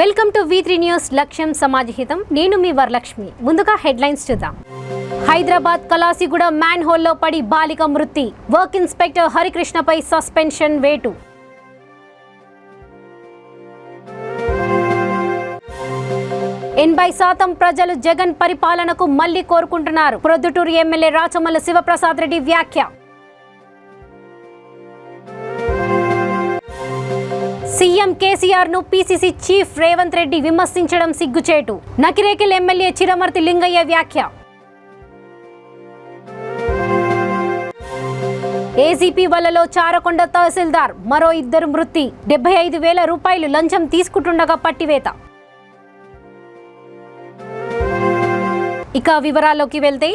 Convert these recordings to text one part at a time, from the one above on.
Welcome to V3 news లక్ష్యం సమాజహితం. నేను మీ వరలక్ష్మి. ముందుగా హెడ్లైన్స్ చూద్దాం. హైదరాబాద్ కలాసిగూడ మ్యాన్ హోల్లో పడి బాలిక మృతి. వర్క్ ఇన్స్పెక్టర్ హరికృష్ణపై సస్పెన్షన్ వేటు. శాతం ప్రజలు జగన్ పరిపాలనకు మళ్లీ కోరుకుంటున్నారు. ప్రొద్దుటూరు ఎమ్మెల్యే రాచమల్ల శివప్రసాద్ రెడ్డి వ్యాఖ్య. సీఎం కేసీఆర్ ను పీసీసీ చీఫ్ రేవంత్ రెడ్డి విమర్శించడం సిగ్గుచేటు. నకిరేకల్ ఎమ్మెల్యే చిరమర్తి లింగయ్య వ్యాఖ్య. ఏసీపీ వలలో చారకొండ తహసీల్దార్ మరో 2 మృతి. 75,000 రూపాయలు లంచం తీసుకుంటుండగా పట్టివేత. ఇక వివరాల్లోకి వెళ్తే,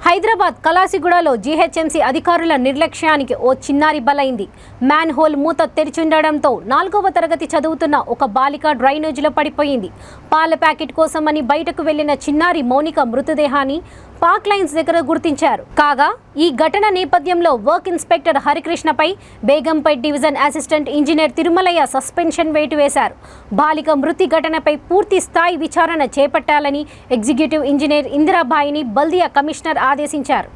హైదరాబాద్ కలాసిగూడలో జీహెచ్ఎంసీ అధికారుల నిర్లక్ష్యానికి ఓ చిన్నారి బలైంది. మ్యాన్ హోల్ మూత తెరిచుండడంతో 4వ తరగతి చదువుతున్న ఒక బాలిక డ్రైనేజీలో పడిపోయింది. పాల ప్యాకెట్ కోసమని బయటకు వెళ్లిన చిన్నారి మౌనిక మృతదేహాన్ని పార్క్ లైన్స్ దగ్గర గుర్తించారు. కాగా ఈ ఘటన నేపథ్యంలో వర్క్ ఇన్స్పెక్టర్ హరికృష్ణపై Begumpet division assistant engineer Tirumalaiah suspension వేటు వేశారు. బాలిక మృతి ఘటనపై పూర్తి స్థాయి విచారణ చేపట్టాలని ఎగ్జిక్యూటివ్ ఇంజనీర్ ఇందిరాబాయిని బల్దియా కమిషనర్ ఆదేశించారు.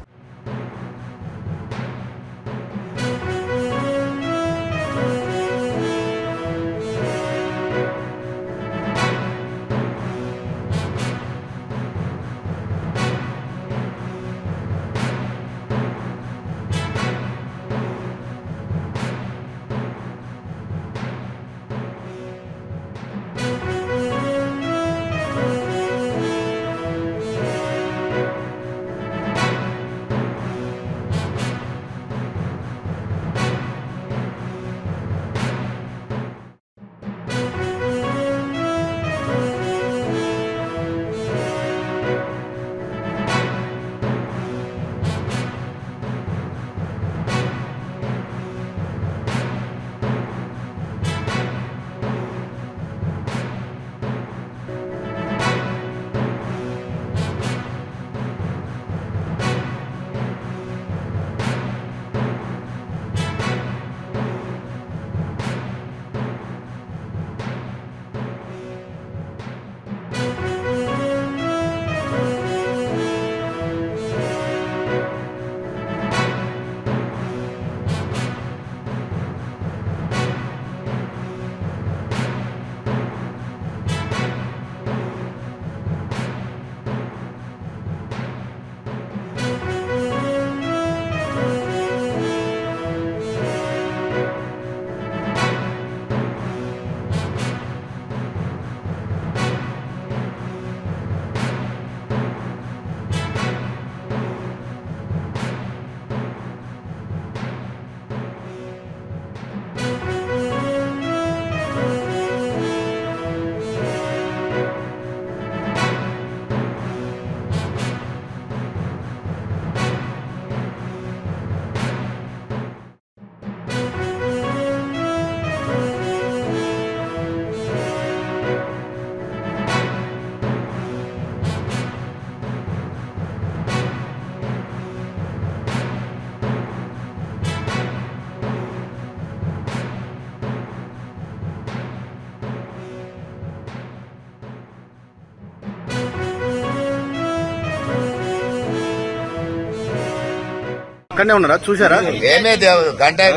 అక్కడనే ఉన్నారా? చూసారా? ఏమే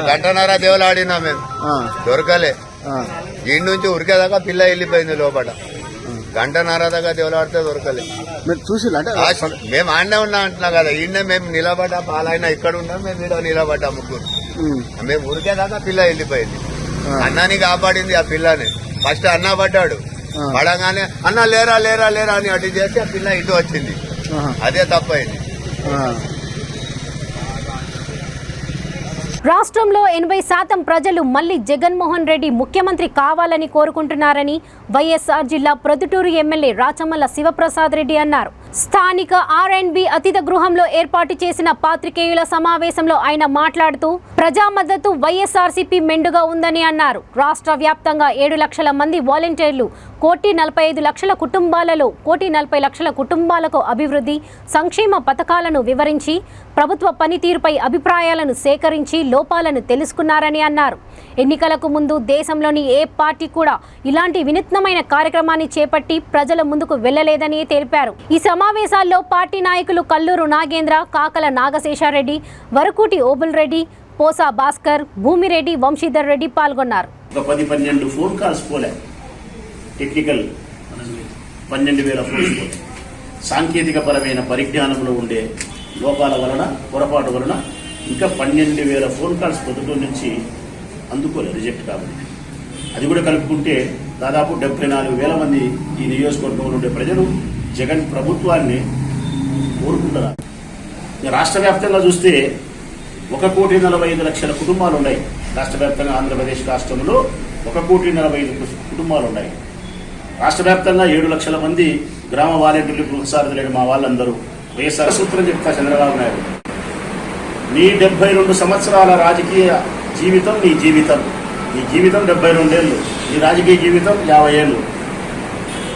గంటన్నర దేవులు ఆడినా మేము దొరకలే. ఈ నుంచి ఉరికేదాకా పిల్ల వెళ్ళిపోయింది లోపల. గంటన్నర దాకా దేవులు ఆడితే దొరకలే. మీరు చూసి మేము ఆడనే ఉన్నా అంటున్నా కదా. ఈయనే మేము నిలబడ్డా, పాలైనా ఇక్కడ ఉన్నాం, మేము ఇక్కడ నిలబడ్డా ముగ్గురు. మేము ఉరికేదాకా పిల్ల వెళ్ళిపోయింది. అన్నాని కాపాడింది ఆ పిల్లని. ఫస్ట్ అన్న పడ్డాడు, పడగానే అన్న లేరా లేరా లేరా అని అటు చేసి ఆ పిల్ల ఇటు వచ్చింది. అదే తప్పైంది. రాష్ట్రంలో 80% ప్రజలు మళ్లీ జగన్మోహన్ రెడ్డి ముఖ్యమంత్రి కావాలని కోరుకుంటున్నారని వైఎస్ఆర్ జిల్లా ప్రొద్దుటూరు ఎమ్మెల్యే రాచమల్ల శివప్రసాద్ రెడ్డి అన్నారు. స్థానిక R&B అతిథి గృహంలో ఏర్పాటు చేసిన పాత్రికేయుల సమావేశంలో ఆయన మాట్లాడుతూ ప్రజా మద్దతు వైఎస్ఆర్సీపీ మెండుగా ఉందని అన్నారు. రాష్ట్ర వ్యాప్తంగా 7 లక్షల మంది వాలంటీర్లు, 1,45,00,000 కుటుంబాలలో 1,40,00,000 కుటుంబాలకు అభివృద్ధి సంక్షేమ పథకాలను వివరించి ప్రభుత్వ పనితీరుపై అభిప్రాయాలను సేకరించి లోపాలను తెలుసుకున్నారని అన్నారు. ఎన్నికలకు ముందు దేశంలోని ఏ పార్టీ కూడా ఇలాంటి వినూత్నమైన కార్యక్రమాన్ని చేపట్టి ప్రజల ముందుకు వెళ్లలేదని తెలిపారు. ఈ సమావేశాల్లో పార్టీ నాయకులు కల్లూరు నాగేంద్ర, కాకల నాగశేషారెడ్డి, వరకూటి ఓబుల్ రెడ్డి, పోసా భాస్కర్, భూమిరెడ్డి, వంశీధర్ రెడ్డి పాల్గొన్నారు. 10-12 ఫోన్ కాల్స్ పోలే, టెక్నికల్ 12,000 ఫోన్స్ పోలే. సాంకేతిక పరమైన పరిజ్ఞానంలో ఉండే లోపాల వలన, పొరపాటు వలన ఇంకా 12,000 ఫోన్ కాల్స్ పొద్దుటూరు నుంచి అందుకోలేదు, రిజెక్ట్ కాబట్టి. అది కూడా కలుపుకుంటే దాదాపు 74,000 మంది ఈ నియోజకవర్గంలో ఉండే ప్రజలు జగన్ ప్రభుత్వాన్ని కోరుకుంటున్నారు. రాష్ట్ర వ్యాప్తంగా చూస్తే 1,45,00,000 కుటుంబాలు ఉన్నాయి. రాష్ట్ర వ్యాప్తంగా ఆంధ్రప్రదేశ్ రాష్ట్రంలో 1,45,00,000 కుటుంబాలు ఉన్నాయి. రాష్ట్ర వ్యాప్తంగా 7 లక్షల మంది గ్రామ వాలంటీర్లు, గృహసారథులైన మా వాళ్ళందరూ వైఎస్ఆర్ సూత్రం చెప్తా చంద్రబాబు నాయుడు, నీ 72 సంవత్సరాల రాజకీయ జీవితం నీ జీవితం. నీ జీవితం 72 ఏళ్ళు, నీ రాజకీయ జీవితం 50 ఏళ్ళు.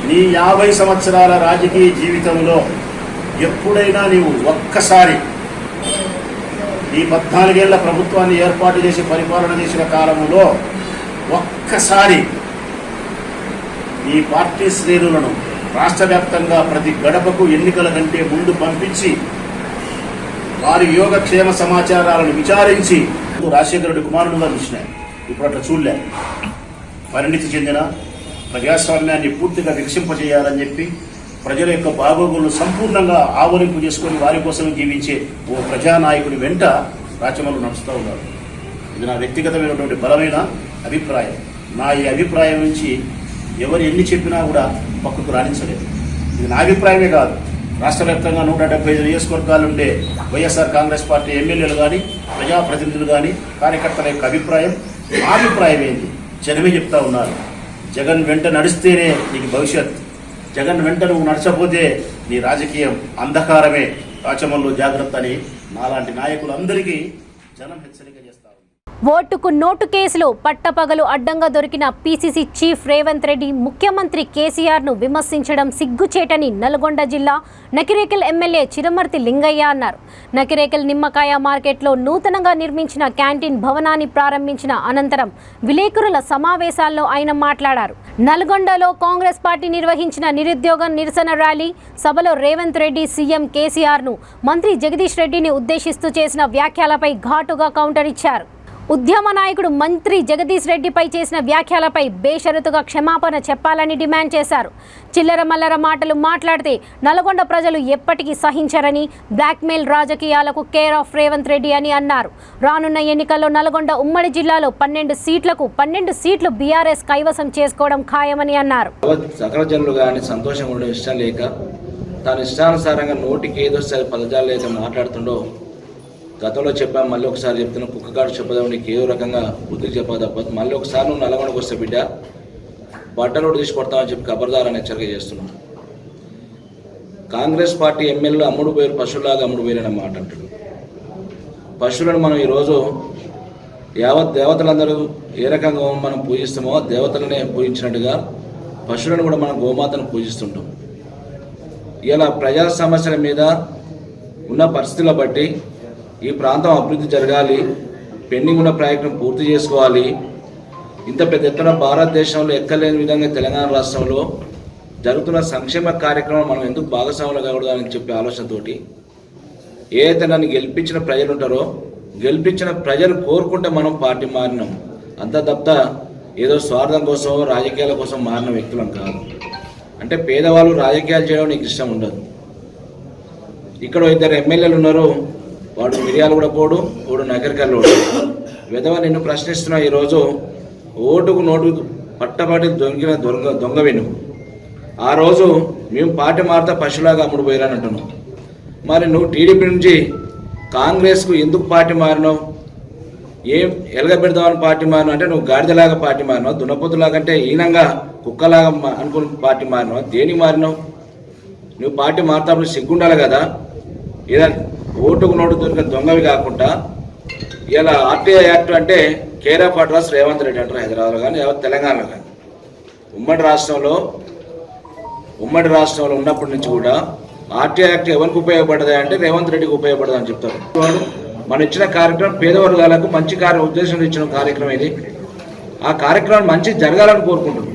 నీ 50 సంవత్సరాల రాజకీయ జీవితంలో ఎప్పుడైనా నీవు ఒక్కసారి ఈ 14 ఏళ్ల ప్రభుత్వాన్ని ఏర్పాటు చేసి పరిపాలన చేసిన కాలంలో ఒక్కసారి ఈ పార్టీ శ్రేణులను రాష్ట్ర వ్యాప్తంగా ప్రతి గడపకు ఎన్నికల కంటే ముందు పంపించి వారి యోగక్షేమ సమాచారాలను విచారించి రాజశేఖర రెడ్డి కుమారుడుగా చూసినాయి. ఇప్పుడు అట్లా చూడలే. పరిణితి చెందిన ప్రజాస్వామ్యాన్ని పూర్తిగా వికసింపజేయాలని చెప్పి ప్రజల యొక్క బాగోగులను సంపూర్ణంగా ఆవరింపు చేసుకొని వారి కోసం జీవించే ఓ ప్రజానాయకుడి వెంట రాచమల్లు నడుస్తూ ఉన్నారు. ఇది నా వ్యక్తిగతమైనటువంటి బలమైన అభిప్రాయం. నా ఈ అభిప్రాయం నుంచి ఎవరు ఎన్ని చెప్పినా కూడా పక్కకు రాణించలేదు. ఇది నా అభిప్రాయమే కాదు, రాష్ట్ర వ్యాప్తంగా 175 నియోజకవర్గాలుండే వైఎస్ఆర్ కాంగ్రెస్ పార్టీ ఎమ్మెల్యేలు కానీ, ప్రజాప్రతినిధులు కానీ, కార్యకర్తల యొక్క అభిప్రాయం. మా అభిప్రాయం ఏంటి? జనమే చెప్తా ఉన్నారు, జగన్ వెంట నడిస్తేనే నీకు భవిష్యత్, జగన్ వెంట నువ్వు నడచపోతే నీ రాజకీయం అంధకారమే, రాచమల్లు జాగ్రత్త అని నాలాంటి నాయకులందరికీ జనం హెచ్చరిక చేస్తారు. ఓటుకు నోటు కేసులో పట్టపగలు అడ్డంగా దొరికిన పీసీసీ చీఫ్ రేవంత్ రెడ్డి ముఖ్యమంత్రి కేసీఆర్ను విమర్శించడం సిగ్గుచేటని నల్గొండ జిల్లా నకిరేకల్ ఎమ్మెల్యే చిరమర్తి లింగయ్య అన్నారు. నకిరేకల్ నిమ్మకాయ మార్కెట్లో నూతనంగా నిర్మించిన క్యాంటీన్ భవనాన్ని ప్రారంభించిన అనంతరం విలేకరుల సమావేశాల్లో ఆయన మాట్లాడారు. నల్గొండలో కాంగ్రెస్ పార్టీ నిర్వహించిన నిరుద్యోగ నిరసన ర్యాలీ సభలో రేవంత్ రెడ్డి సీఎం కేసీఆర్ను, మంత్రి జగదీష్ రెడ్డిని ఉద్దేశిస్తూ చేసిన వ్యాఖ్యలపై ఘాటుగా కౌంటర్ ఇచ్చారు. ఉద్యమ నాయకుడు మంత్రి జగదీష్ రెడ్డిపై చేసిన వ్యాఖ్యలపై బేషరతుగా క్షమాపణ చెప్పాలని డిమాండ్ చేశారు. చిల్లర మల్లర మాటలు మాట్లాడితే నల్గొండ ప్రజలు ఎప్పటికీ సహించరని, బ్లాక్మెయిల్ రాజకీయాలకు కేర్ ఆఫ్ రేవంత్ రెడ్డి అని అన్నారు. రానున్న ఎన్నికల్లో నల్గొండ ఉమ్మడి జిల్లాలో 12 సీట్లకు 12 సీట్లు బీఆర్ఎస్ కైవసం చేసుకోవడం ఖాయమని అన్నారు. సకల జనులు కానీ సంతోషంగా ఉండడం ఇష్టం లేక, తాను ఇష్టానుసారంగా నోటికి ఏదో పదజాలు లేక మాట్లాడుతుండో గతంలో చెప్పాను, మళ్ళీ ఒకసారి చెప్తున్నా, కుక్కగాడు చెప్పదాం, నీకు ఏదో రకంగా బుద్ధి చెప్పా తప్పదు. మళ్ళీ ఒకసారి నువ్వు నల్గొండకు వస్తే బిడ్డ బట్టలు తీసి కొడతామని చెప్పి ఖబర్దారని హెచ్చరిక చేస్తున్నాను. కాంగ్రెస్ పార్టీ ఎమ్మెల్యేలు అమ్ముడు పోయారు, పశువులాగా అమ్ముడు పోయారనే మాట అంటాడు. పశువులను మనం ఈరోజు యావత్ దేవతలందరూ ఏ రకంగా మనం పూజిస్తామో దేవతలనే పూజించినట్టుగా పశువులను కూడా మనం గోమాతను పూజిస్తుంటాం. ఇలా ప్రజా సమస్యల మీద ఉన్న పరిస్థితుల బట్టి ఈ ప్రాంతం అభివృద్ధి జరగాలి, పెండింగ్ ఉన్న ప్రాజెక్టును పూర్తి చేసుకోవాలి, ఇంత పెద్ద ఎత్తున భారతదేశంలో ఎక్కలేని విధంగా తెలంగాణ రాష్ట్రంలో జరుగుతున్న సంక్షేమ కార్యక్రమం మనం ఎందుకు భాగస్వాములు కాకూడదు అని చెప్పే ఆలోచనతోటి ఏదైతే నన్ను గెలిపించిన ప్రజలు ఉంటారో, గెలిపించిన ప్రజలు కోరుకుంటే మనం పార్టీ మారినాం. అంత తప్ప ఏదో స్వార్థం కోసం రాజకీయాల కోసం మారిన వ్యక్తులం కాదు. అంటే పేదవాళ్ళు రాజకీయాలు చేయడం నీకు ఇష్టం ఉండదు. ఇక్కడ 2 ఎమ్మెల్యేలు ఉన్నారు, వాడు మిరియాలు కూడా పోడు, వాడు నగరికల్లో విధవ నిన్ను ప్రశ్నిస్తున్నా. ఈరోజు ఓటుకు నోటు పట్టపాటి దొంగ విను. ఆ రోజు మేము పార్టీ మారితే పశువులాగా అమ్ముడు పోయారని అంటున్నావు. మరి నువ్వు టీడీపీ నుంచి కాంగ్రెస్కు ఎందుకు పార్టీ మారినావు? ఏం ఎలగబెడదామని పార్టీ మారినావు? అంటే నువ్వు గాడిదలాగా పార్టీ మారినావు, దున్నపోతులాగా అంటే ఈనంగా కుక్కలాగా అనుకుని పార్టీ మారినావు. దేనికి మారినావు? నువ్వు పార్టీ మారుతాప్పుడు సిగ్గుండాలి కదా. ఇలా ఓటుకు నోటు దొరికిన దొంగవి కాకుండా ఇలా ఆర్టీఐ యాక్ట్ అంటే care of address Revanth Reddy అంటారు హైదరాబాద్లో కానీ తెలంగాణలో కానీ. ఉమ్మడి రాష్ట్రంలో ఉన్నప్పటి నుంచి కూడా ఆర్టీఐ యాక్ట్ ఎవరికి ఉపయోగపడదా అంటే రేవంత్ రెడ్డికి ఉపయోగపడదా అని చెప్తారు. మనం ఇచ్చిన కార్యక్రమం పేద వర్గాలకు మంచి ఉద్దేశంతో ఇచ్చిన కార్యక్రమం ఇది. ఆ కార్యక్రమం మంచి జరగాలని కోరుకుంటున్నాం.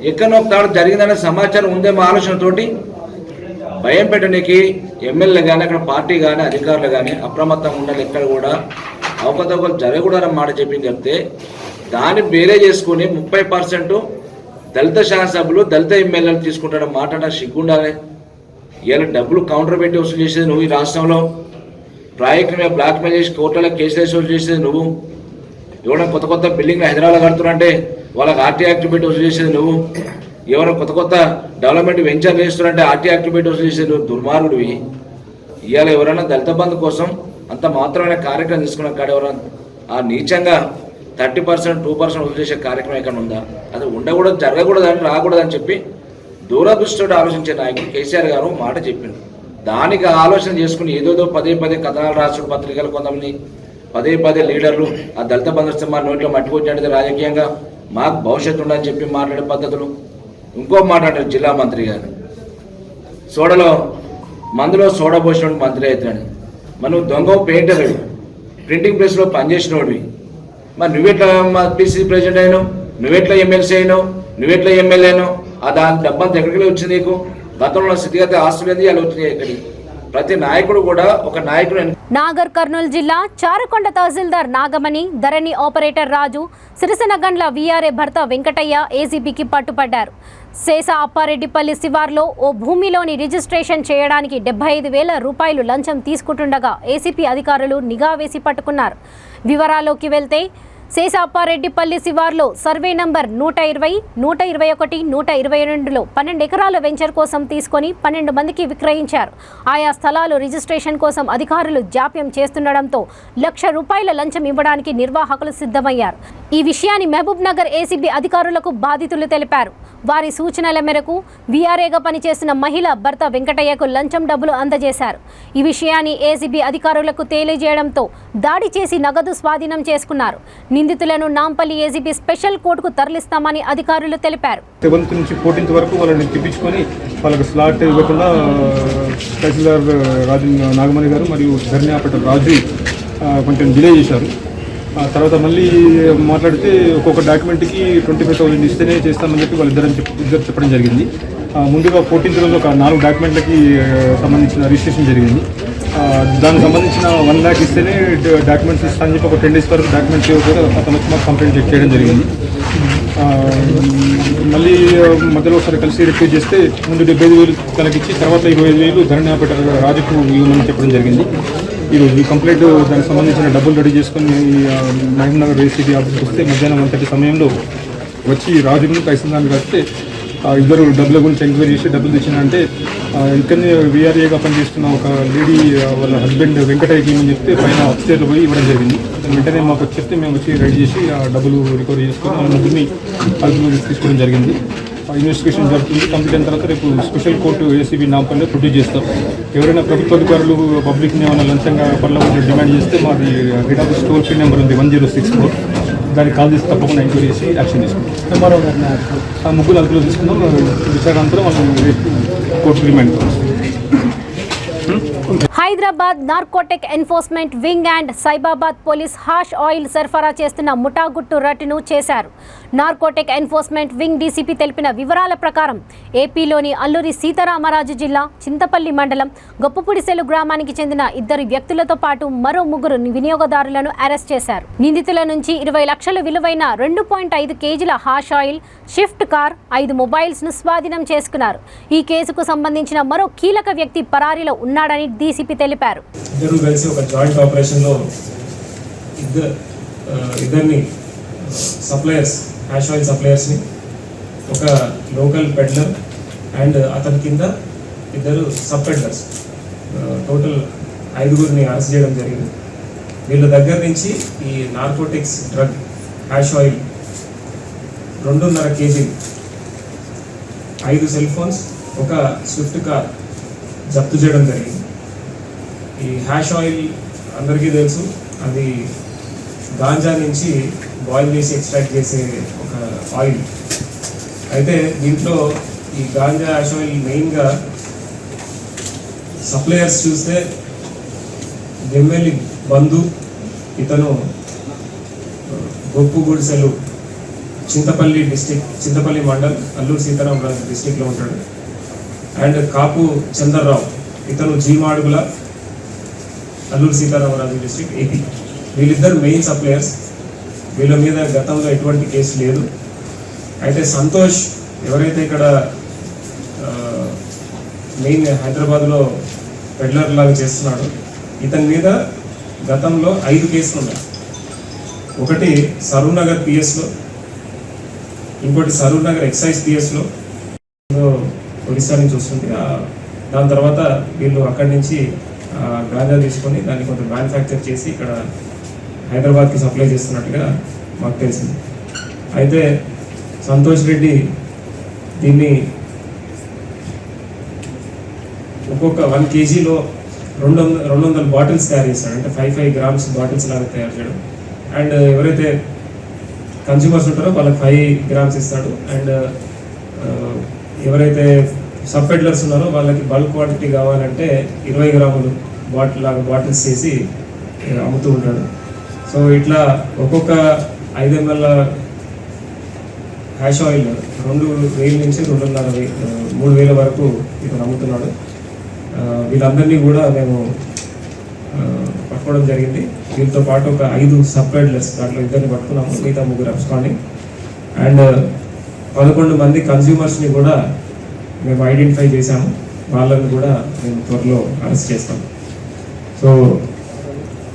ఎక్కడో తాడు జరిగిందనే సమాచారం ఉందేమో ఆలోచనతోటి భయం పెట్టడానికి ఎమ్మెల్యే కానీ అక్కడ పార్టీ కానీ అధికారులు కానీ అప్రమత్తంగా ఉండాలి. ఎక్కడ కూడా అవకతవకలు జరగకూడదని మాట చెప్తే దాన్ని బేరే చేసుకుని 30% దళిత శాసనసభ్యులు దళిత ఎమ్మెల్యేలు తీసుకుంటాడు మాట నాకు సిగ్గుండాలి. ఇలా డబ్బులు కౌంటర్ పెట్టి వసూలు చేసేది నువ్వు. ఈ రాష్ట్రంలో ప్రాజెక్టు మీద బ్లాక్మెయిల్ చేసి కోర్టులో కేసులు వసూలు చేసేది నువ్వు. ఎవరైనా కొత్త బిల్డింగ్లు హైదరాబాద్లో కడుతున్నారంటే వాళ్ళకి ఆర్టీ యాక్ట్ పెట్టి వసూలు చేసేది నువ్వు. ఎవరైనా కొత్త డెవలప్మెంట్ వెంచర్లు చేస్తున్నారంటే ఆర్టీ యాక్ట్ పెట్టి వసూలు చేసేది నువ్వు. దుర్మార్గుడివి. ఇవాళ ఎవరైనా దళిత బంధు కోసం అంత మాత్రమైన కార్యక్రమం తీసుకున్న కాడ ఎవరైనా ఆ నీచంగా 30%, 2% వసూలు చేసే కార్యక్రమం ఎక్కడ ఉందా? అది ఉండకూడదు, జరగకూడదని, రాకూడదని చెప్పి దూరదృష్టితో ఆలోచించే నాయకుడు కేసీఆర్ గారు మాట చెప్పిండు. దానికి ఆలోచన చేసుకుని ఏదోదో పదే కథనాలు రాసుడు పత్రికలు కొంతమంది పదే లీడర్లు ఆ దళిత బంధుత్వం మా నోట్లో మట్టికొచ్చినట్టు రాజకీయంగా మాకు భవిష్యత్తు ఉండని చెప్పి మాట్లాడే పద్ధతులు. ఇంకో మాట్లాడారు జిల్లా మంత్రి గారు, మందులో సోడా పోసిన మంత్రి అవుతాడు. మనం దొంగ పెయింటర్, ప్రింటింగ్ ప్రెస్లో పనిచేసినోడివి. మరి నువ్వెట్లా పిసిసి ప్రెసిడెంట్ అయినావు? నువ్వెట్లా ఎమ్మెల్సీ అయినావు? నువ్వెట్లా ఎమ్మెల్యే అయినావు? ఆ దాని డబ్బంతా ఎక్కడికి వచ్చింది నీకు? గతంలో స్థితిగతి ఆస్తులు ఏంది అలా వచ్చినాయి ఎక్కడికి? ప్రతి నాయకుడు కూడా ఒక నాయకుడు. నాగర్ కర్నూలు జిల్లా చారుకొండ తహసీల్దార్ నాగమణి, ధరణి ఆపరేటర్ రాజు, సిరిసినగండ్ల వీఆర్ఏ భర్త వెంకటయ్య ఏసీబీకి పట్టుపడ్డారు. శేష అప్పారెడ్డిపల్లి శివార్లో ఓ భూమిలోని రిజిస్ట్రేషన్ చేయడానికి 75,000 రూపాయలు లంచం తీసుకుంటుండగా ఏసీపీ అధికారులు నిఘా వేసి పట్టుకున్నారు. వివరాల్లోకి వెళ్తే శేష అప్పారెడ్డిపల్లి శివార్లో సర్వే నంబర్ 120, 121, 122లో 12 ఎకరాల వెంచర్ కోసం తీసుకొని 12 మందికి విక్రయించారు. ఆయా స్థలాలు రిజిస్ట్రేషన్ కోసం అధికారులు జాప్యం చేస్తుండటంతో ₹1,00,000 లంచం ఇవ్వడానికి నిర్వాహకులు సిద్ధమయ్యారు. ఈ విషయాన్ని మహబూబ్ నగర్ ఏసీబీ అధికారులకు బాధితులు తెలిపారు. వారి సూచనల మేరకు వీఆర్ఏగా పనిచేసిన మహిళ భర్త వెంకటయ్యకు లంచం డబ్బులు అందజేశారు. ఈ విషయాన్ని ఏసీబీ అధికారులకు తెలియజేయడంతో దాడి చేసి నగదు స్వాధీనం చేసుకున్నారు. నిందితులను నాంపల్లి ఏసీబీ స్పెషల్ కోర్టుకు తరలిస్తామని అధికారులు తెలిపారు. 7th నుంచి 14th వరకు వాళ్ళని తిప్పించుకొని వాళ్ళకి స్లాట్ ఇవ్వకుండా తహసీల్దార్ రాజు నాగమణి గారు మరియు ధరణి ఆపరేటర్ రాజు కొంచెం డిలే చేశారు. తర్వాత మళ్ళీ మాట్లాడితే ఒక్కొక్క డాక్యుమెంట్కి 25,000 ఇస్తేనే చేస్తామని చెప్పి వాళ్ళిద్దరు చెప్పడం జరిగింది. ముందుగా 14th రోజు ఒక 4 డాక్యుమెంట్లకి సంబంధించిన రిజిస్ట్రేషన్ జరిగింది. దానికి సంబంధించిన 1 lakh ఇస్తేనే డాక్యుమెంట్స్ ఇస్తానని చెప్పి ఒక 10 days వరకు డాక్యుమెంట్స్ ఇవ్వకపోతే అతను వచ్చి మాకు కంప్లైంట్ చేయడం జరిగింది. మళ్ళీ మధ్యలో ఒకసారి కలిసి రిక్వెస్ట్ చేస్తే ముందు 75,000 తనకిచ్చి తర్వాత 25,000 ధరణి ఆపరేటర్ రాజుకు ఇవ్వమని చెప్పడం జరిగింది. ఈరోజు ఈ కంప్లైంట్ దానికి సంబంధించిన డబ్బులు రెడీ చేసుకొని మహబూబ్ నగర్ ఏసీబీ ఆఫీస్కి వస్తే మధ్యాహ్నం 1:30 సమయంలో వచ్చి రాజును తహసీల్దార్ని కలిస్తే ఇద్దరు డబ్బుల గురించి ఎంక్వైరీ చేసి డబ్బులు తెచ్చినంటే ఇక్కడనే వీఆర్ఏగా పనిచేస్తున్న ఒక లేడీ వాళ్ళ హస్బెండ్ వెంకటయ్యకి ఏమని చెప్తే పైన అప్స్టేర్లో పోయి ఇవ్వడం జరిగింది. వెంటనే మాకు చెప్తే మేము వచ్చి రెడీ చేసి ఆ డబ్బులు రికవరీ చేసుకొని వాళ్ళ ముగ్గురిని అదుపులోకి తీసుకోవడం జరిగింది. ఇన్వెస్టిగేషన్ జరుగుతుంది. కంప్లీట్ అయిన తర్వాత రేపు స్పెషల్ కోర్టు ఏసీబీ నాంపల్లిలో ప్రొడ్యూస్ చేస్తాం. ఎవరైనా ప్రభుత్వ అధికారులు పబ్లిక్ని ఏమైనా లంచంగా పనుల డిమాండ్ చేస్తే మాది head office toll free number ఉంది 1064, దానికి కాల్ చేసి తప్పకుండా ఎంక్వైరీ చేసి యాక్షన్ తీసుకుంటాం. ఆ ముగ్గురు అదుపులో తీసుకుందాం. విచారణంతరం వాళ్ళు రేపు court remand. Hyderabad narcotic enforcement wing and Cyberabad police hash oil సరఫరా చేస్తున్న ముఠా గుట్టు రట్టును చేశారు. నార్కోటిక్ ఎన్ఫోర్స్మెంట్ వింగ్ డీసీపీ తెలిపిన వివరాల ప్రకారం ఏపీలోని అల్లూరి సీతారామరాజు జిల్లా చింతపల్లి మండలం గొప్పపుడిసెలు గ్రామానికి చెందిన 2 వ్యక్తులతో పాటు మరో 3 వినియోగదారులను అరెస్ట్ చేశారు. నిందితుల నుంచి 20 లక్షల విలువైన 2.5 కేజీల hash oil, Swift car, 5 mobiles ను స్వాధీనం చేసుకున్నారు. ఈ కేసుకు సంబంధించిన మరో కీలక వ్యక్తి పరారీలో ఉన్నాడని డీసీపీ తెలిపారు. ఇద్దరు కలిసి ఒక జాయింట్ ఆపరేషన్లో ఇద్దరిని సప్లయర్స్, హ్యాష్ ఆయిల్ సప్లయర్స్ని, ఒక లోకల్ పెడ్లర్ అండ్ అతని కింద 2 సబ్ పెడ్లర్స్, టోటల్ 5గురిని అరెస్ట్ చేయడం జరిగింది. వీళ్ళ దగ్గర నుంచి ఈ narcotics drug hash oil 2.5 KG, 5 cell phones, ఒక స్విఫ్ట్ కార్ జప్తు చేయడం జరిగింది. ఈ హ్యాష్ ఆయిల్ అందరికీ తెలుసు, అది గాంజా నుంచి బాయిల్ చేసి ఎక్స్ట్రాక్ట్ చేసే ఒక ఆయిల్. అయితే దీంట్లో ఈ గాంజా హ్యాష్ ఆయిల్ మెయిన్గా సప్లయర్స్ చూస్తే దెమ్మెల్లి బంధు, ఇతను గొప్పు గుడిసెలు చింతపల్లి డిస్టిక్, చింతపల్లి మండల్, అల్లూరు సీతారామరాజు డిస్టిక్లో ఉంటాడు. అండ్ కాపు చందర్రావు, ఇతను జీమాడుగుల, అల్లూరు సీతారామరాజు డిస్టిక్, ఏపీ. వీళ్ళిద్దరు మెయిన్ సప్లయర్స్. వీళ్ళ మీద గతంలో ఎటువంటి కేసు లేదు. అయితే సంతోష్ ఎవరైతే ఇక్కడ మెయిన్ హైదరాబాద్లో పెడ్లర్ లాగా చేస్తున్నాడు, ఇతని మీద గతంలో 5 కేసులు ఉన్నాయి. ఒకటి సరూర్ నగర్ పిఎస్లో, ఇంకోటి సరూర్ నగర్ ఎక్సైజ్ పిఎస్లో, ఒడిశా నుంచి వస్తుంది. దాని తర్వాత వీళ్ళు అక్కడి నుంచి గాంజా తీసుకొని దాన్ని కొంచెం మ్యానుఫ్యాక్చర్ చేసి ఇక్కడ హైదరాబాద్కి సప్లై చేస్తున్నట్టుగా మాకు తెలిసింది. అయితే సంతోష్ రెడ్డి దీన్ని ఒక్కొక్క 1 kgలో 200 బాటిల్స్ తయారు చేస్తాడు. అంటే 5 grams బాటిల్స్ లాగా తయారు చేయడం. అండ్ ఎవరైతే కన్స్యూమర్స్ ఉంటారో వాళ్ళకి 5 grams ఇస్తాడు. అండ్ ఎవరైతే సబ్ పెడ్లర్స్ ఉన్నారో వాళ్ళకి బల్క్ క్వాంటిటీ కావాలంటే 20 grams బాటిల్ లాగా బాటిల్స్ చేసి అమ్ముతూ ఉంటాడు. సో ఇట్లా ఒక్కొక్క 5 ml హ్యాష్ ఆయిల్ 2,000 నుంచి 2,500 3,000 వరకు ఇతను అమ్ముతున్నాడు. వీళ్ళందరినీ కూడా మేము పట్టుకోవడం జరిగింది. వీళ్ళతో పాటు ఒక 5 సబ్ పెడ్లర్స్, దాంట్లో 2 పట్టుకున్నాము, మిగతా 3 అబ్స్కాండింగ్. అండ్ 11 మంది కన్స్యూమర్స్ని కూడా మేము ఐడెంటిఫై చేశాము. వాళ్ళని కూడా మేము త్వరలో అరెస్ట్ చేస్తాం. సో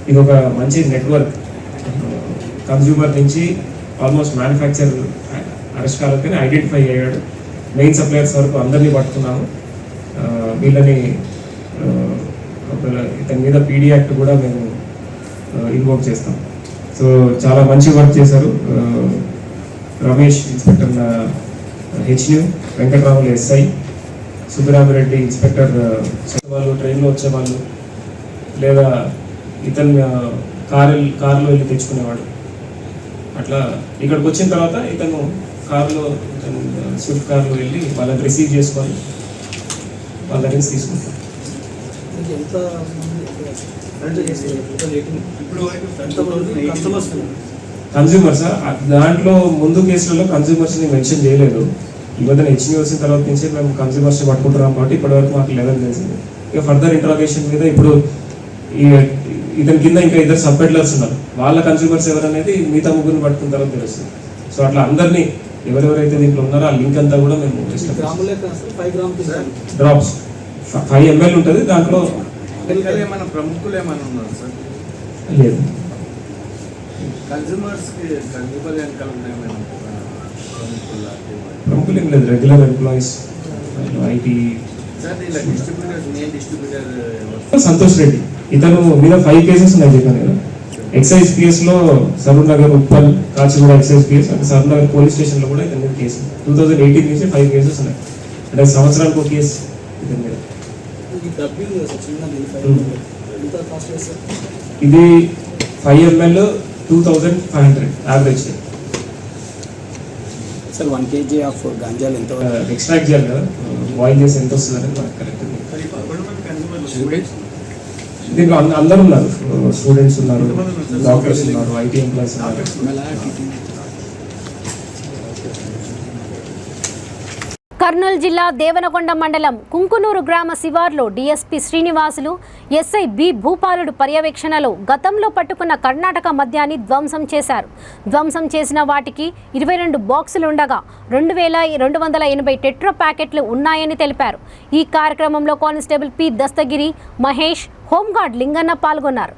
ఇది ఒక మంచి నెట్వర్క్. కన్స్యూమర్ నుంచి ఆల్మోస్ట్ మ్యానుఫ్యాక్చర్ అరెస్ట్ కాలేదని ఐడెంటిఫై అయ్యాడు. మెయిన్ సప్లయర్స్ వరకు అందరినీ పట్టుకున్నాము. వీళ్ళని ఇతని మీద పీడీ యాక్ట్ కూడా మేము ఇన్వోక్ చేస్తాం. సో చాలా మంచి వర్క్ చేశారు. రమేష్ ఇన్స్పెక్టర్ హెచ్న్యూ, వెంకటరాములు ఎస్ఐ, సుబ్బరామిరెడ్డి ఇన్స్పెక్టర్. వాళ్ళు ట్రైన్లో వచ్చేవాళ్ళు లేదా ఇతను కారులో వెళ్ళి తెచ్చుకునేవాడు. అట్లా ఇక్కడికి వచ్చిన తర్వాత ఇతను కారులో, స్విఫ్ట్ కార్లో వెళ్ళి వాళ్ళని రిసీవ్ చేసుకొని వాళ్ళ దగ్గర తీసుకుంటారు. కన్స్యూమర్స్ దాంట్లో ముందు కేసులలో కన్స్యూమర్స్ని మెన్షన్ చేయలేదు. ఈ మధ్యన హెచ్ని వచ్చిన తర్వాత నుంచి మేము కన్స్యూమర్స్ని పట్టుకుంటున్నాం కాబట్టి ఇప్పటివరకు మాకు 11 తెలిసింది. ఇక ఫర్దర్ ఇంట్రాగేషన్ మీద ఇప్పుడు ఇతని కింద ఇంకా 2 సబ్ పెడ్లర్స్ ఉన్నారు. వాళ్ళ కన్స్యూమర్స్ ఎవరనేది మిగతా 3 పట్టుకున్న తర్వాత తెలుస్తుంది. సో అట్లా అందరినీ ఎవరెవరైతే దీంట్లో ఉన్నారో ఆ లింక్ అంతా కూడా మేము డ్రాప్స్ 5 ml ఉంటుంది. దాంట్లో ప్రముఖులు ఏమైనా ఉన్నారు సార్? లేదు. ప్రముఖులు ఏం లేదు, regular employees, IT. Santosh Reddy ఇతను మీద 5 కేసెస్ ఉన్నాయి చెప్పాను కదా. ఎక్సైజ్ పిఎస్లో సరూర్ నగర్, ఉప్పల్, కాచిగూడ ఎక్సైజ్ పిఎస్, అంటే సరూర్ నగర్ పోలీస్ స్టేషన్లో కూడా ఇతని మీద కేసు 2018 నుంచి 5 కేసెస్ ఉన్నాయి. అంటే సంవత్సరానికి 1 కేసు ఇతని మీద. ఇది 5 ml 2,500 average. Sir 1 kg of గాంజాలు ఎంత ఎక్స్ట్రాక్ట్ చేయాలి కదా, బాయిల్ చేసి ఎంత వస్తుంది అనేది మనకు కరెక్ట్. దీంట్లో అందరూ ఉన్నారు, స్టూడెంట్స్ ఉన్నారు, డాక్టర్స్ ఉన్నారు, ఐటీ ఎంప్లాయీస్ ఉన్నారు. కర్నూలు జిల్లా దేవనకొండ మండలం కుంకునూరు గ్రామ శివార్లో డీఎస్పీ శ్రీనివాసులు, ఎస్ఐ బి భూపాలుడు పర్యవేక్షణలో గతంలో పట్టుకున్న కర్ణాటక మద్యాన్ని ధ్వంసం చేశారు. ధ్వంసం చేసిన వాటికి 22 బాక్సులుండగా 2,280 టెట్రా ప్యాకెట్లు ఉన్నాయని తెలిపారు. ఈ కార్యక్రమంలో constable P Dastagiri, Mahesh, home guard Linganna పాల్గొన్నారు.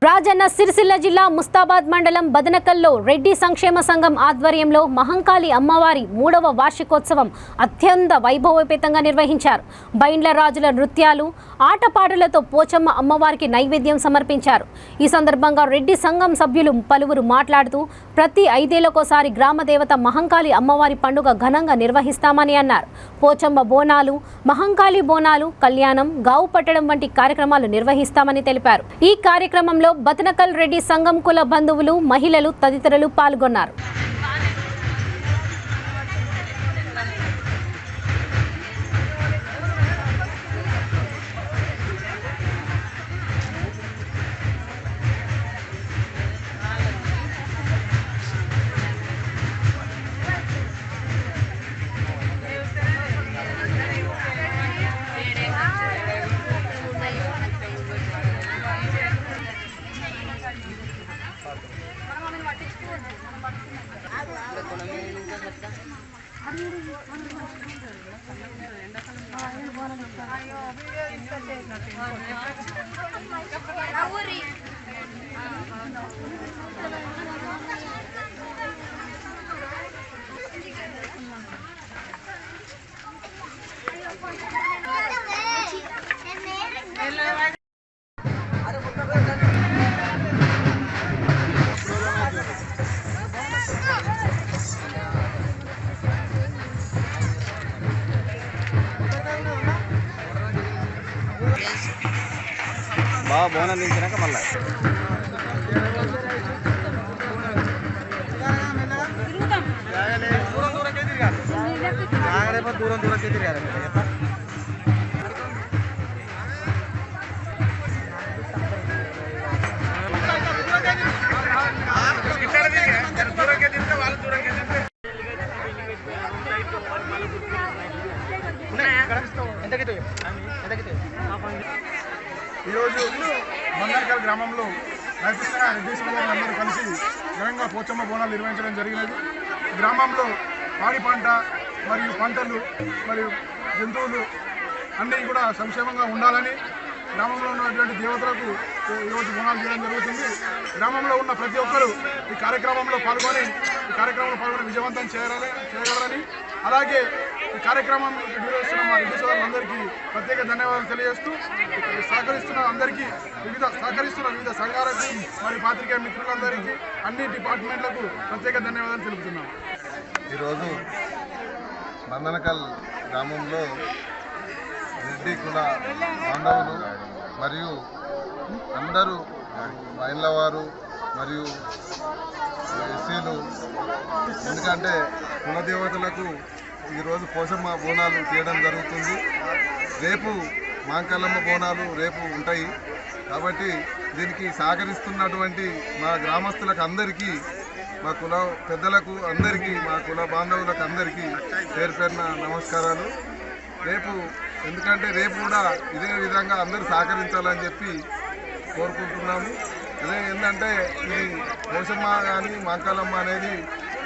రాజన్న సిరిసిల్ల జిల్లా ముస్తాబాద్ మండలం బదనకల్లో రెడ్డి సంక్షేమ సంఘం ఆధ్వర్యంలో మహంకాళి అమ్మవారి 3వ వార్షికోత్సవం అత్యంత వైభవోపేతంగా నిర్వహించారు. బైండ్ల రాజుల నృత్యాలు, ఆటపాటలతో పోచమ్మ అమ్మవారికి నైవేద్యం సమర్పించారు. ఈ సందర్భంగా రెడ్డి సంఘం సభ్యులు పలువురు మాట్లాడుతూ ప్రతి 5 ఏళ్లకోసారి గ్రామ దేవత మహంకాళి అమ్మవారి పండుగ ఘనంగా నిర్వహిస్తామని అన్నారు. పోచమ్మ బోనాలు, మహంకాళి బోనాలు, కళ్యాణం, గావు పట్టడం వంటి కార్యక్రమాలు నిర్వహిస్తామని తెలిపారు. ఈ కార్యక్రమంలో బతనకల్ రెడ్డి సంఘం కుల బంధువులు, మహిళలు తదితరులు పాల్గొన్నారు. బాగా బోనం దించినాక మళ్ళీ దూరం దూరం తిరిగారు. ఈరోజు బంగారకల్ గ్రామంలో రైతులుగా రెడ్డి సోదరులందరూ కలిసి ఘనంగా పోచమ్మ బోనాలు నిర్వహించడం జరిగినది. గ్రామంలో పాడి పంట మరియు పంటలు మరియు జంతువులు అన్నీ కూడా సంక్షేమంగా ఉండాలని గ్రామంలో ఉన్నటువంటి దేవతలకు ఈరోజు బోనాలు చేయడం జరుగుతుంది. గ్రామంలో ఉన్న ప్రతి ఒక్కరూ ఈ కార్యక్రమంలో పాల్గొని విజయవంతం చేయగలరని, అలాగే ఈ కార్యక్రమం నిర్వహిస్తున్న మా రెడ్డి సోదరులందరికీ ప్రత్యేక ధన్యవాదాలు తెలియజేస్తూ సహకరిస్తున్న వివిధ సంఘాలకు మరియు పాత్రికేయ మిత్రులందరికీ అన్ని డిపార్ట్మెంట్లకు ప్రత్యేక ధన్యవాదాలు తెలుపుతున్నాం. ఈరోజు బందనకల్ గ్రామంలో రెడ్డి కుల బాంధవులు మరియు అందరూ బయళ్ళవారు మరియు ఎస్సీలు, ఎందుకంటే కులదేవతలకు ఈరోజు పోచమ్మ బోనాలు చేయడం జరుగుతుంది. రేపు మాంకల్లమ్మ బోనాలు రేపు ఉంటాయి. కాబట్టి దీనికి సహకరిస్తున్నటువంటి మా గ్రామస్తులకు అందరికీ, మా కుల పెద్దలకు అందరికీ, మా కుల బాంధవులకు అందరికీ పేరు పేరున నమస్కారాలు. ఎందుకంటే రేపు కూడా ఇదే విధంగా అందరూ సహకరించాలని చెప్పి కోరుకుంటున్నాము. అదే ఏంటంటే ఇది పోచమ్మ కానీ మాంకాలమ్మ అనేది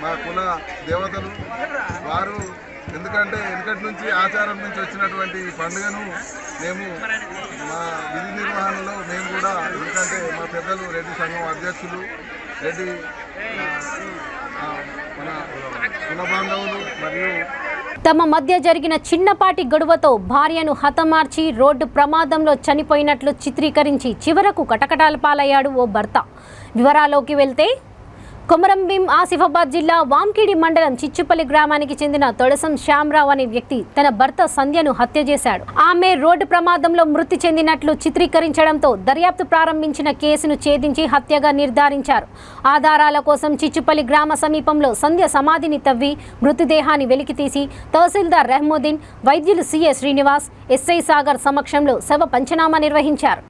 మా కుల దేవతలు. వారు ఎందుకంటే వెనుకటి నుంచి ఆచారం నుంచి వచ్చినటువంటి ఈ పండుగను మేము మా విధి నిర్వహణలో మేము కూడా, ఎందుకంటే మా పెద్దలు రెడ్డి సంఘం అధ్యక్షులు, రెడ్డి మన కుల బాంధవులు మరియు తమ మధ్య జరిగిన చిన్నపాటి గొడవతో భార్యను హతమార్చి రోడ్డు ప్రమాదంలో చనిపోయినట్లు చిత్రీకరించి చివరకు కటకటాల పాలయ్యాడు ఓ భర్త. వివరాల్లోకి వెళ్తే కొమరంభీం ఆసిఫాబాద్ జిల్లా వాంకిడి మండలం చిచ్చుపల్లి గ్రామానికి చెందిన తొడసం శ్యామరావు అనే వ్యక్తి తన భర్త సంధ్యను హత్య చేశాడు. ఆమె రోడ్డు ప్రమాదంలో మృతి చెందినట్లు చిత్రీకరించడంతో దర్యాప్తు ప్రారంభించిన కేసును ఛేదించి హత్యగా నిర్ధారించారు. ఆధారాల కోసం చిచ్చుపల్లి గ్రామ సమీపంలో సంధ్య సమాధిని తవ్వి మృతదేహాన్ని వెలికితీసి తహసీల్దార్ రెహ్ముద్దీన్, వైద్యులు సిఏ శ్రీనివాస్, ఎస్ఐ సాగర్ సమక్షంలో శవ పంచనామా నిర్వహించారు.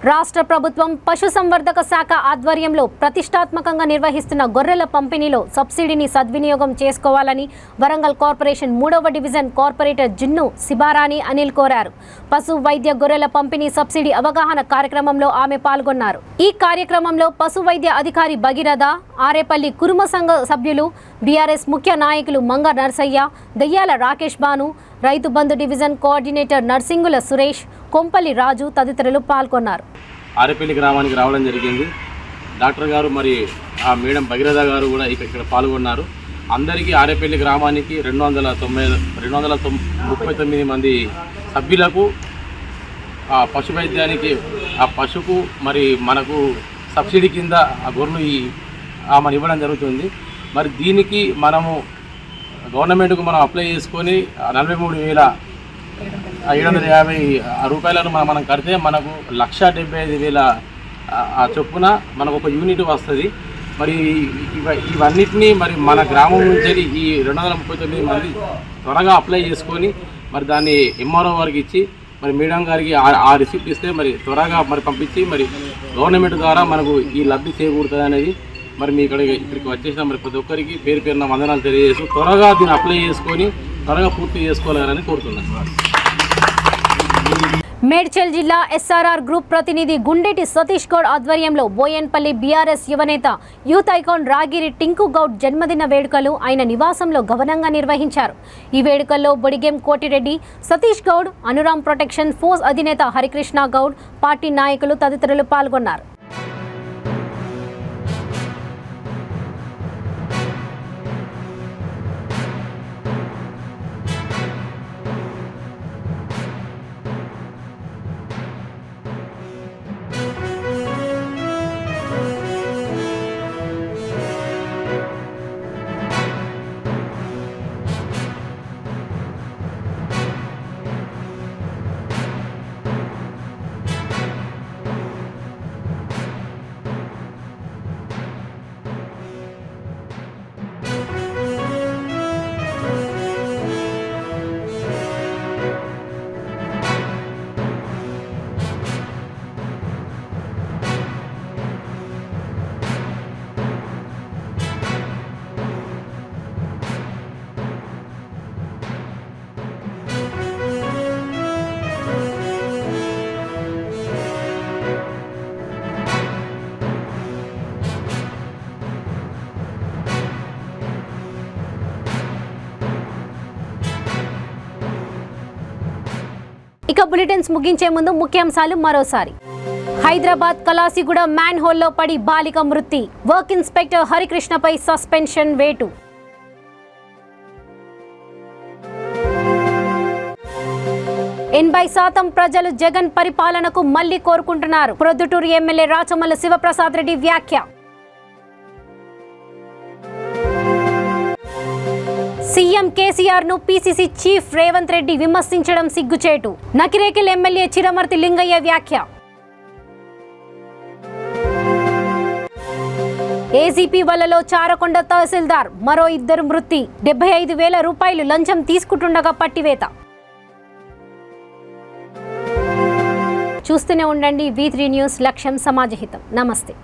రాష్ట్ర ప్రభుత్వం పశుసంవర్ధక శాఖ ఆధ్వర్యంలో ప్రతిష్టాత్మకంగా నిర్వహిస్తున్న గొర్రెల పంపిణీలో సబ్సిడీని సద్వినియోగం చేసుకోవాలని వరంగల్ కార్పొరేషన్ 3వ division corporator gin Shibarani Anil కోరారు. పశు వైద్య గొర్రెల పంపిణీ సబ్సిడీ అవగాహన కార్యక్రమంలో ఆమె పాల్గొన్నారు. ఈ కార్యక్రమంలో పశు వైద్య అధికారి భగీరథ, ఆరేపల్లి కురుమ సంఘ సభ్యులు, బీఆర్ఎస్ ముఖ్య నాయకులు మంగ నర్సయ్య, దయ్యాల రాకేష్ బాను, రైతు బంధు డివిజన్ కోఆర్డినేటర్ నర్సింగుల సురేష్, కొంపల్లి రాజు తదితరులు పాల్గొన్నారు. ఆరేపల్లి గ్రామానికి రావడం జరిగింది. డాక్టర్ గారు మరి ఆ మేడం భగీరథ గారు కూడా ఇక్కడ పాల్గొన్నారు. అందరికీ ఆరేపల్లి గ్రామానికి 239 మంది సభ్యులకు ఆ పశు వైద్యానికి ఆ పశుకు మరి మనకు సబ్సిడీ కింద ఆ గొర్రెలు మనం ఇవ్వడం జరుగుతుంది. మరి దీనికి మనము గవర్నమెంట్కు మనం అప్లై చేసుకొని 43,750 రూపాయలను మనం కడితే మనకు 1,75,000 ఆ చొప్పున మనకు ఒక యూనిట్ వస్తుంది. మరి ఇవన్నిటినీ మరి మన గ్రామం నుంచి ఈ 239 మంది త్వరగా అప్లై చేసుకొని మరి దాన్ని ఎంఆర్ఓ వారికి ఇచ్చి మరి మేడం గారికి ఆ రిసిప్ట్ ఇస్తే మరి త్వరగా మరి పంపించి మరి గవర్నమెంట్ ద్వారా మనకు ఈ లబ్ధి చేకూరుతుంది అనేది మరి మీ ఇక్కడికి వచ్చేసిన మరి ప్రతి ఒక్కరికి పేరు పేరున వందనాలు తెలియజేస్తూ త్వరగా దీన్ని అప్లై చేసుకొని త్వరగా పూర్తి చేసుకోవాలని కోరుతున్నాను. మేడ్చల్ జిల్లా ఎస్ఆర్ఆర్ గ్రూప్ ప్రతినిధి గుండెటి సతీష్ గౌడ్ ఆధ్వర్యంలో బోయన్పల్లి బీఆర్ఎస్ యువనేత యూత్ ఐకాన్ రాగిరి టింకు గౌడ్ జన్మదిన వేడుకలు ఆయన నివాసంలో ఘనంగా నిర్వహించారు. ఈ వేడుకల్లో బొడిగెం కోటిరెడ్డి, సతీష్ గౌడ్, అనురామ్ ప్రొటెక్షన్ ఫోర్స్ అధినేత హరికృష్ణ గౌడ్, పార్టీ నాయకులు తదితరులు పాల్గొన్నారు. ఇక బులెటిన్స్ ముగించే ముందు ముఖ్యాంశాలు మరోసారి. హైదరాబాద్ కలాసిగూడ మ్యాన్ హోల్లో పడి బాలిక మృతి, వర్క్ ఇన్స్పెక్టర్ హరికృష్ణపై సస్పెన్షన్ వేటు. %80 ప్రజలు జగన్ పరిపాలనకు మళ్లీ కోరుకుంటున్నారు. ప్రొద్దుటూరు ఎమ్మెల్యే రాచమల్ల శివప్రసాద్ రెడ్డి వ్యాఖ్య. సీఎం కేసీఆర్ ను పీసీసీ చీఫ్ రేవంత్ రెడ్డి విమర్శించడం సిగ్గుచేటు. నకిరేకల్ ఎమ్మెల్యే చిరమర్తి లింగయ్య వ్యాఖ్య. ఏసీపీ వలలో చారకొండ తహసీల్దార్ మరో 2 మృతి. 75,000 రూపాయలు లంచం తీసుకుంటుండగా పట్టివేత. చూస్తూనే ఉండండి V3 న్యూస్, లక్ష్యం సమాజహితం. నమస్తే.